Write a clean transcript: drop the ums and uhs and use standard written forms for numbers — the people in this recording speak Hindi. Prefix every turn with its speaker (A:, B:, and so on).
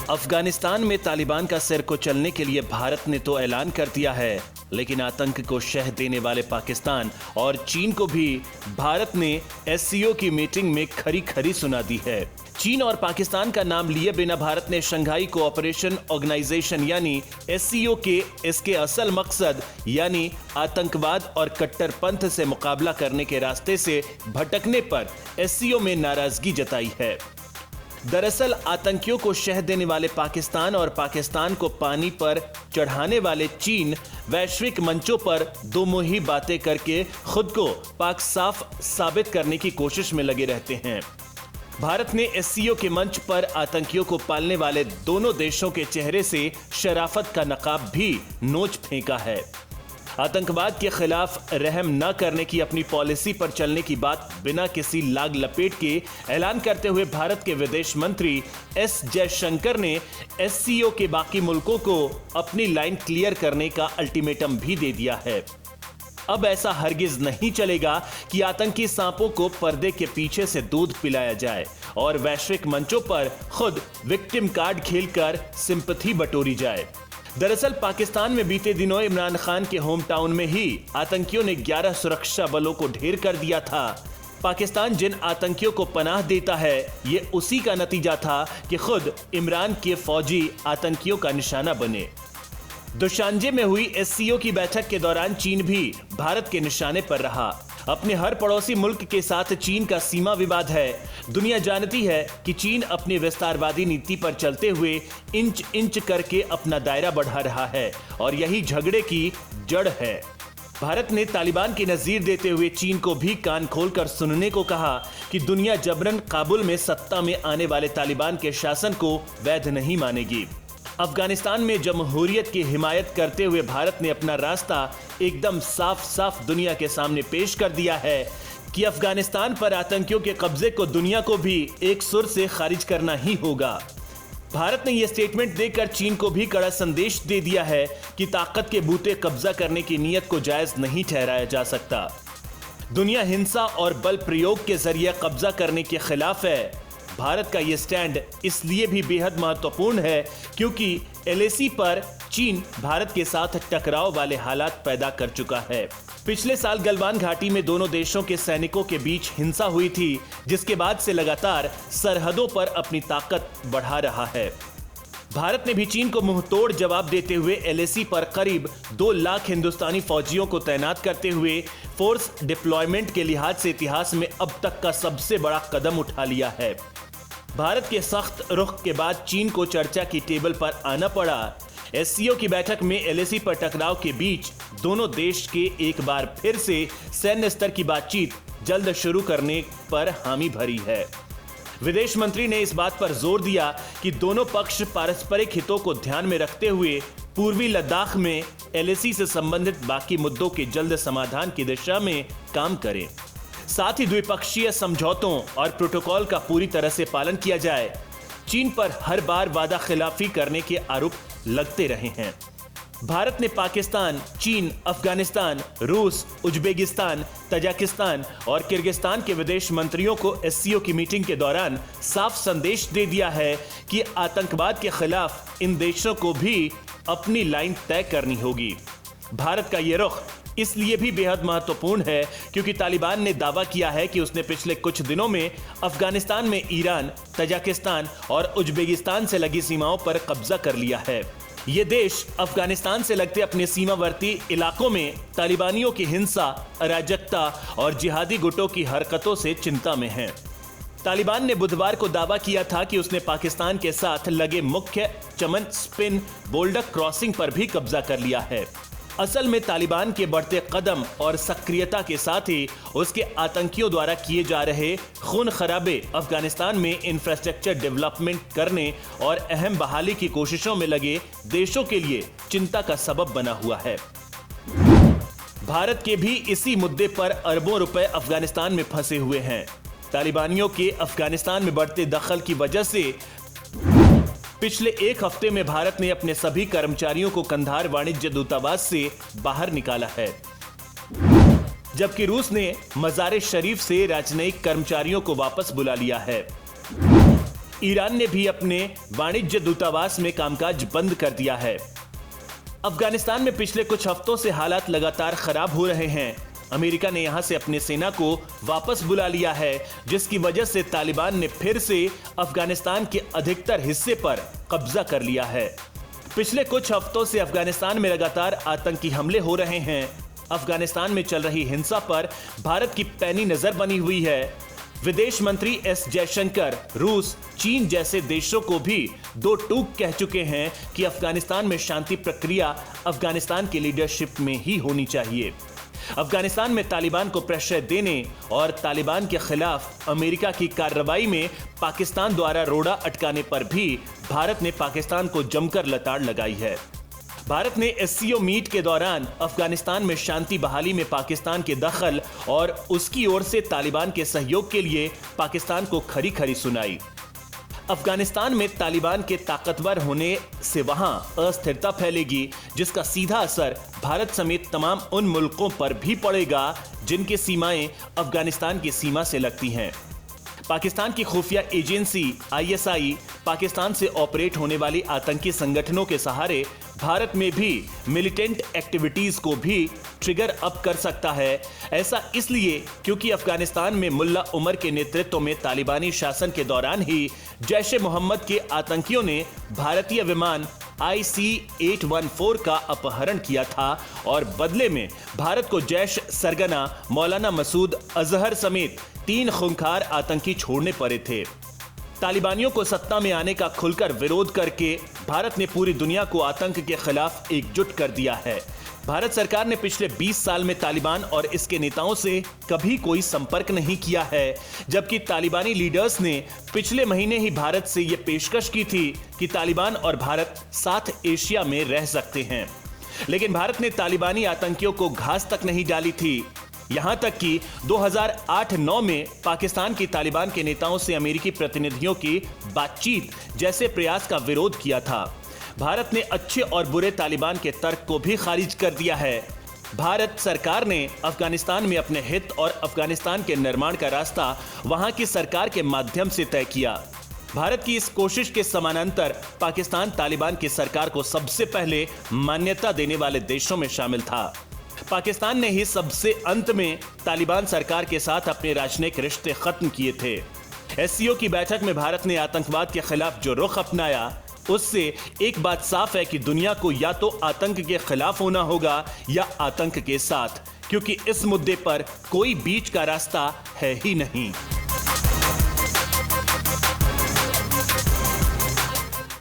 A: अफगानिस्तान में तालिबान का सिर को चलने के लिए भारत ने तो ऐलान कर दिया है, लेकिन आतंक को शह देने वाले पाकिस्तान और चीन को भी भारत ने एससीओ की मीटिंग में खरी खरी सुना दी है। चीन और पाकिस्तान का नाम लिए बिना भारत ने शंघाई कोऑपरेशन ऑर्गेनाइजेशन यानी एससीओ के इसके असल मकसद यानी आतंकवाद और कट्टरपंथ से मुकाबला करने के रास्ते से भटकने पर एससीओ में नाराजगी जताई है। दरअसल आतंकियों को शह देने वाले पाकिस्तान और पाकिस्तान को पानी पर चढ़ाने वाले चीन वैश्विक मंचों पर दो मुही बातें करके खुद को पाक साफ साबित करने की कोशिश में लगे रहते हैं। भारत ने एससीओ के मंच पर आतंकियों को पालने वाले दोनों देशों के चेहरे से शराफत का नकाब भी नोच फेंका है। आतंकवाद के खिलाफ रहम न करने की अपनी पॉलिसी पर चलने की बात बिना किसी लाग लपेट के ऐलान करते हुए भारत के विदेश मंत्री एस जयशंकर ने एससीओ के बाकी मुल्कों को अपनी लाइन क्लियर करने का अल्टीमेटम भी दे दिया है। अब ऐसा हरगिज नहीं चलेगा कि आतंकी सांपों को पर्दे के पीछे से दूध पिलाया जाए और वैश्विक मंचों पर खुद विक्टिम कार्ड खेलकर सिंपैथी बटोरी जाए। दरअसल पाकिस्तान में बीते दिनों इमरान खान के होम टाउन में ही आतंकियों ने 11 सुरक्षा बलों को ढेर कर दिया था। पाकिस्तान जिन आतंकियों को पनाह देता है, ये उसी का नतीजा था कि खुद इमरान के फौजी आतंकियों का निशाना बने। दुशांजे में हुई एससीओ की बैठक के दौरान चीन भी भारत के निशाने पर रहा। अपने हर पड़ोसी मुल्क के साथ चीन का सीमा विवाद है। दुनिया जानती है कि चीन अपनी विस्तारवादी नीति पर चलते हुए इंच इंच करके अपना दायरा बढ़ा रहा है और यही झगड़े की जड़ है। भारत ने तालिबान की नजीर देते हुए चीन को भी कान खोलकर सुनने को कहा कि दुनिया जबरन काबुल में सत्ता में आने वाले तालिबान के शासन को वैध नहीं मानेगी। अफगानिस्तान में जमहूरियत की हिमायत करते हुए भारत ने अपना रास्ता एकदम साफ साफ दुनिया के सामने पेश कर दिया है कि अफगानिस्तान पर आतंकियों के कब्जे को दुनिया को भी एक सुर से खारिज करना ही होगा। भारत ने यह स्टेटमेंट देकर चीन को भी कड़ा संदेश दे दिया है कि ताकत के बूते कब्जा करने की नीयत को जायज नहीं ठहराया जा सकता। दुनिया हिंसा और बल प्रयोग के जरिए कब्जा करने के खिलाफ है। भारत का यह स्टैंड इसलिए भी बेहद महत्वपूर्ण है क्योंकि एलएसी पर चीन भारत के साथ टकराव वाले हालात पैदा कर चुका है। पिछले साल गलवान घाटी में दोनों देशों के सैनिकों के बीच हिंसा हुई थी, जिसके बाद से लगातार सरहदों पर अपनी ताकत बढ़ा रहा है। भारत ने भी चीन को मुंहतोड़ जवाब देते हुए एलएसी पर करीब 2 लाख हिंदुस्तानी फौजियों को तैनात करते हुए फोर्स डिप्लॉयमेंट के लिहाज से इतिहास में अब तक का सबसे बड़ा कदम उठा लिया है। भारत के सख्त रुख के बाद चीन को चर्चा की टेबल पर आना पड़ा। एससीओ की बैठक में एलएसी पर टकराव के बीच दोनों देश के एक बार फिर से सैन्य स्तर की बातचीत जल्द शुरू करने पर हामी भरी है। विदेश मंत्री ने इस बात पर जोर दिया कि दोनों पक्ष पारस्परिक हितों को ध्यान में रखते हुए पूर्वी लद्दाख में एलएसी से संबंधित बाकी मुद्दों के जल्द समाधान की दिशा में काम करें। साथ ही द्विपक्षीय समझौतों और प्रोटोकॉल का पूरी तरह से पालन किया जाए। चीन पर हर बार वादा खिलाफी करने के आरोप लगते रहे हैं। भारत ने पाकिस्तान, चीन, अफगानिस्तान, रूस, उज्बेकिस्तान, तजाकिस्तान और किर्गिस्तान के विदेश मंत्रियों को एससीओ की मीटिंग के दौरान साफ संदेश दे दिया है कि आतंकवाद के खिलाफ इन देशों को भी अपनी लाइन तय करनी होगी। भारत का ये रुख इसलिए भी बेहद महत्वपूर्ण है क्योंकि तालिबान ने दावा किया है कि उसने पिछले कुछ दिनों में अफगानिस्तान में ईरान, तजाकिस्तान और उज्बेकिस्तान से लगी सीमाओं पर कब्जा कर लिया है। ये देश अफगानिस्तान से लगते अपने सीमावर्ती इलाकों में तालिबानियों की हिंसा, अराजकता और जिहादी गुटों की हरकतों से चिंता में हैं। तालिबान ने बुधवार को दावा किया था कि उसने पाकिस्तान के साथ लगे मुख्य चमन स्पिन बोल्डक क्रॉसिंग पर भी कब्जा कर लिया है। असल में तालिबान के बढ़ते कदम और सक्रियता के साथ ही उसके आतंकियों द्वारा किए जा रहे खून खराबे अफगानिस्तान में इंफ्रास्ट्रक्चर डेवलपमेंट करने और अहम बहाली की कोशिशों में लगे देशों के लिए चिंता का सबब बना हुआ है। भारत के भी इसी मुद्दे पर अरबों रुपए अफगानिस्तान में फंसे हुए हैं। तालिबानियों के अफगानिस्तान में बढ़ते दखल की वजह से पिछले एक हफ्ते में भारत ने अपने सभी कर्मचारियों को कंधार वाणिज्य दूतावास से बाहर निकाला है, जबकि रूस ने मज़ार शरीफ से राजनयिक कर्मचारियों को वापस बुला लिया है। ईरान ने भी अपने वाणिज्य दूतावास में कामकाज बंद कर दिया है। अफगानिस्तान में पिछले कुछ हफ्तों से हालात लगातार खराब हो रहे हैं। अमेरिका ने यहां से अपनी सेना को वापस बुला लिया है, जिसकी वजह से तालिबान ने फिर से अफगानिस्तान के अधिकतर हिस्से पर कब्जा कर लिया है। पिछले कुछ हफ्तों से अफगानिस्तान में लगातार आतंकी हमले हो रहे हैं। अफगानिस्तान में चल रही हिंसा पर भारत की पैनी नजर बनी हुई है। विदेश मंत्री एस जयशंकर रूस, चीन जैसे देशों को भी दो टूक कह चुके हैं कि अफगानिस्तान में शांति प्रक्रिया अफगानिस्तान की लीडरशिप में ही होनी चाहिए। अफगानिस्तान में तालिबान को प्रश्रय देने और तालिबान के खिलाफ अमेरिका की कार्रवाई में पाकिस्तान द्वारा रोड़ा अटकाने पर भी भारत ने पाकिस्तान को जमकर लताड़ लगाई है। भारत ने एससीओ मीट के दौरान अफगानिस्तान में शांति बहाली में पाकिस्तान के दखल और उसकी ओर से तालिबान के सहयोग के लिए पाकिस्तान को खरी खरी सुनाई। अफगानिस्तान में तालिबान के ताकतवर होने से वहां अस्थिरता फैलेगी, जिसका सीधा असर भारत समेत तमाम उन मुल्कों पर भी पड़ेगा जिनकी सीमाएं अफगानिस्तान की सीमा से लगती हैं। पाकिस्तान की खुफिया एजेंसी ISI पाकिस्तान से ऑपरेट होने वाली आतंकी संगठनों के सहारे भारत में भी मिलिटेंट एक्टिविटीज को भी ट्रिगर अप कर सकता है। ऐसा इसलिए क्योंकि अफगानिस्तान में मुल्ला उमर के नेतृत्व में तालिबानी शासन के दौरान ही जैश-ए-मोहम्मद के आतंकियों ने भारतीय विमान IC-814 का अपहरण किया था और बदले में भारत को जैश सरगना मौलाना मसूद अजहर समेत 3 खूंखार आतंकी छोड़ने पड़े थे। तालिबानियों को सत्ता में आने का खुलकर विरोध करके भारत ने पूरी दुनिया को आतंक के खिलाफ एकजुट कर दिया है। भारत सरकार ने पिछले 20 साल में तालिबान और इसके नेताओं से कभी कोई संपर्क नहीं किया है, जबकि तालिबानी लीडर्स ने पिछले महीने ही भारत से यह पेशकश की थी कि तालिबान और भारत साथ एशिया में रह सकते हैं। लेकिन भारत ने तालिबानी आतंकियों को घास तक नहीं डाली थी। यहां तक कि 2008-9 में पाकिस्तान की तालिबान के नेताओं से अमेरिकी प्रतिनिधियों की बातचीत जैसे प्रयास का विरोध किया था। भारत ने अच्छे और बुरे तालिबान के तर्क को भी खारिज कर दिया है। भारत सरकार ने अफगानिस्तान में अपने हित और अफगानिस्तान के निर्माण का रास्ता वहां की सरकार के माध्यम से तय किया। भारत की इस कोशिश के समानांतर पाकिस्तान तालिबान की सरकार को सबसे पहले मान्यता देने वाले देशों में शामिल था। पाकिस्तान ने ही सबसे अंत में तालिबान सरकार के साथ अपने राजनयिक रिश्ते खत्म किए थे। एससीओ की बैठक में भारत ने आतंकवाद के खिलाफ जो रुख अपनाया, उससे एक बात साफ है कि दुनिया को या तो आतंक के खिलाफ होना होगा या आतंक के साथ, क्योंकि इस मुद्दे पर कोई बीच का रास्ता है ही नहीं।